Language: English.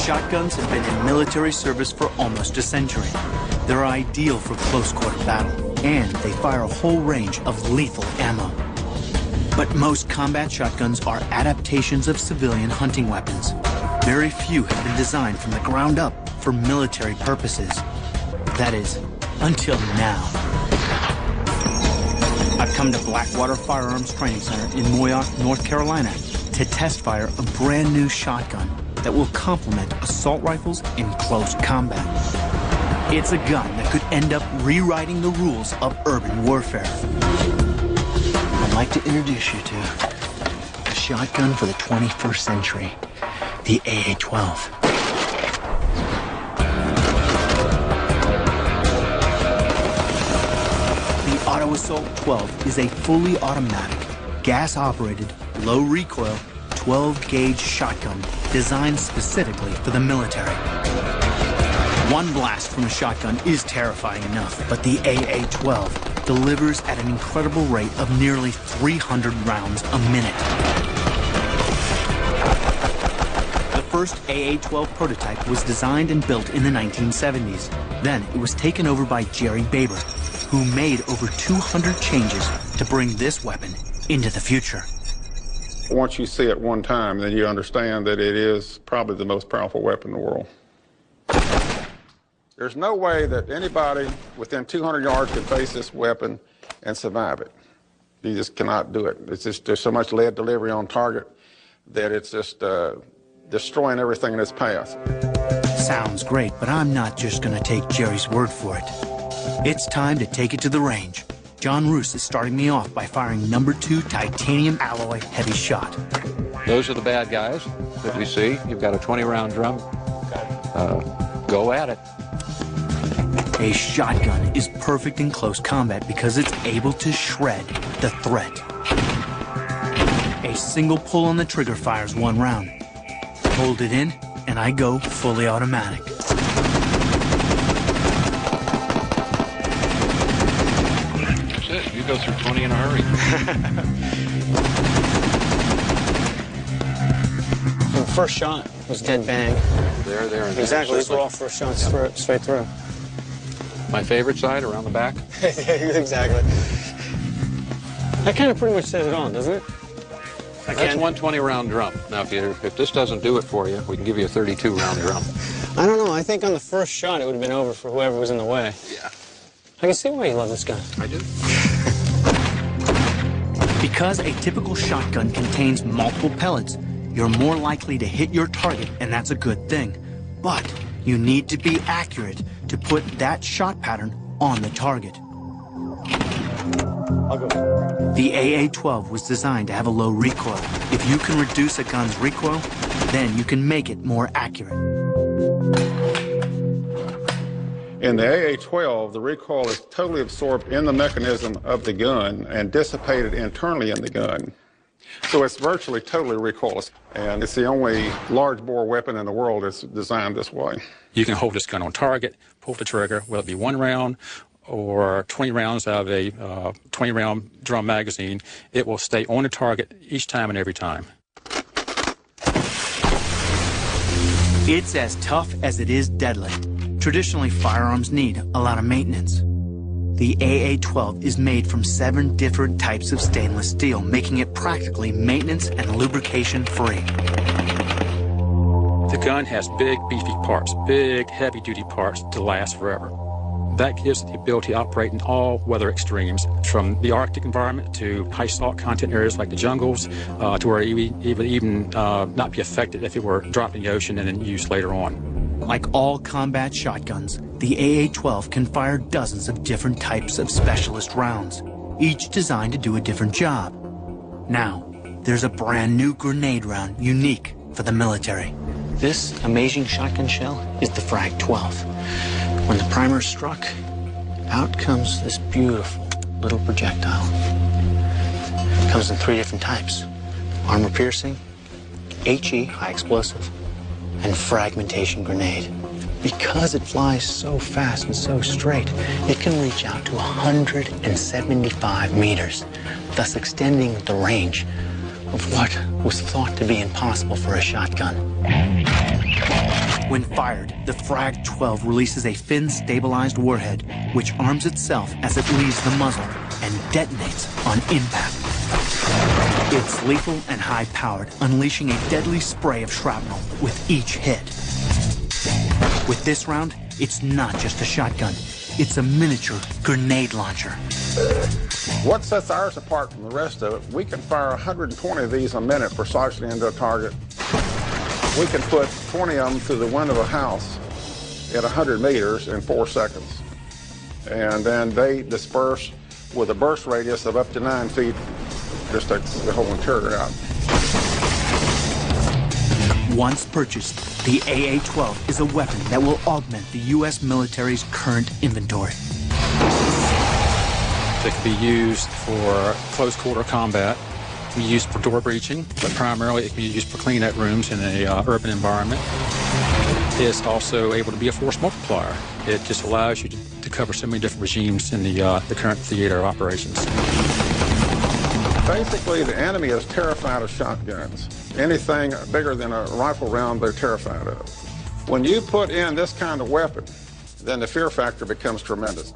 Shotguns have been in military service for almost a century. They're ideal for close-quarter battle, and they fire a whole range of lethal ammo. But most combat shotguns are adaptations of civilian hunting weapons. Very few have been designed from the ground up for military purposes. That is, until now. I've come to Blackwater Firearms Training Center in Moyock, North Carolina, to test fire a brand new shotgun that will complement assault rifles in close combat. It's a gun that could end up rewriting the rules of urban warfare. I'd like to introduce you to a shotgun for the 21st century, the AA-12. The Auto Assault 12 is a fully automatic, gas-operated, low-recoil, 12-gauge shotgun designed specifically for the military. One blast from a shotgun is terrifying enough, but the AA-12 delivers at an incredible rate of nearly 300 rounds a minute. The first AA-12 prototype was designed and built in the 1970s. Then it was taken over by Jerry Baber, who made over 200 changes to bring this weapon into the future. Once you see it one time, then you understand that it is probably the most powerful weapon in the world. There's no way that anybody within 200 yards could face this weapon and survive it. You just cannot do it. It's just, there's so much lead delivery on target that it's just destroying everything in its path. Sounds great, but I'm not just going to take Jerry's word for it. It's time to take it to the range. John Roos is starting me off by firing #2 titanium alloy heavy shot. Those are the bad guys that we see. You've got a 20-round drum. Go at it. A shotgun is perfect in close combat because it's able to shred the threat. A single pull on the trigger fires one round. Hold it in, and I go fully automatic. That's it. You go through 20 in a hurry. The first shot was dead bang. There, and exactly. These were all first shots straight through. My favorite side, around the back. Exactly. That kind of pretty much says it all, doesn't it? That's one 20-round drum. Now, if this doesn't do it for you, we can give you a 32-round drum. I don't know. I think on the first shot, it would have been over for whoever was in the way. Yeah. I can see why you love this gun. I do. Because a typical shotgun contains multiple pellets, you're more likely to hit your target, and that's a good thing. But you need to be accurate to put that shot pattern on the target. I'll go. The AA-12 was designed to have a low recoil. If you can reduce a gun's recoil, then you can make it more accurate. In the AA-12, the recoil is totally absorbed in the mechanism of the gun and dissipated internally in the gun. So it's virtually totally recoilless, and it's the only large bore weapon in the world that's designed this way. You can hold this gun on target, pull the trigger, whether it be 1 round or 20 rounds out of a 20-round drum magazine. It will stay on the target each time and every time. It's as tough as it is deadly. Traditionally, firearms need a lot of maintenance. The AA-12 is made from 7 different types of stainless steel, making it practically maintenance and lubrication free. The gun has big, beefy parts, big, heavy-duty parts to last forever. That gives it the ability to operate in all weather extremes, from the Arctic environment to high salt content areas like the jungles, to where it would even not be affected if it were dropped in the ocean and then used later on. Like all combat shotguns, the AA-12 can fire dozens of different types of specialist rounds, each designed to do a different job. Now, there's a brand new grenade round unique for the military. This amazing shotgun shell is the Frag 12. When the primer struck, out comes this beautiful little projectile. It comes in 3 different types: armor piercing, HE, high explosive, and fragmentation grenade. Because it flies so fast and so straight, it can reach out to 175 meters, thus extending the range of what was thought to be impossible for a shotgun. When fired, the Frag-12 releases a fin-stabilized warhead, which arms itself as it leaves the muzzle and detonates on impact. It's lethal and high-powered, unleashing a deadly spray of shrapnel with each hit. With this round, it's not just a shotgun. It's a miniature grenade launcher. What sets ours apart from the rest of it, we can fire 120 of these a minute precisely into a target. We can put 20 of them through the window of a house at 100 meters in 4 seconds. And then they disperse with a burst radius of up to 9 feet, just takes the whole interior out. Once purchased, the AA-12 is a weapon that will augment the U.S. military's current inventory. It can be used for close-quarter combat. It can be used for door breaching, but primarily it can be used for cleanup rooms in an urban environment. It's also able to be a force multiplier. It just allows you to cover so many different regimes in the current theater of operations. Basically, the enemy is terrified of shotguns. Anything bigger than a rifle round, they're terrified of. When you put in this kind of weapon, then the fear factor becomes tremendous.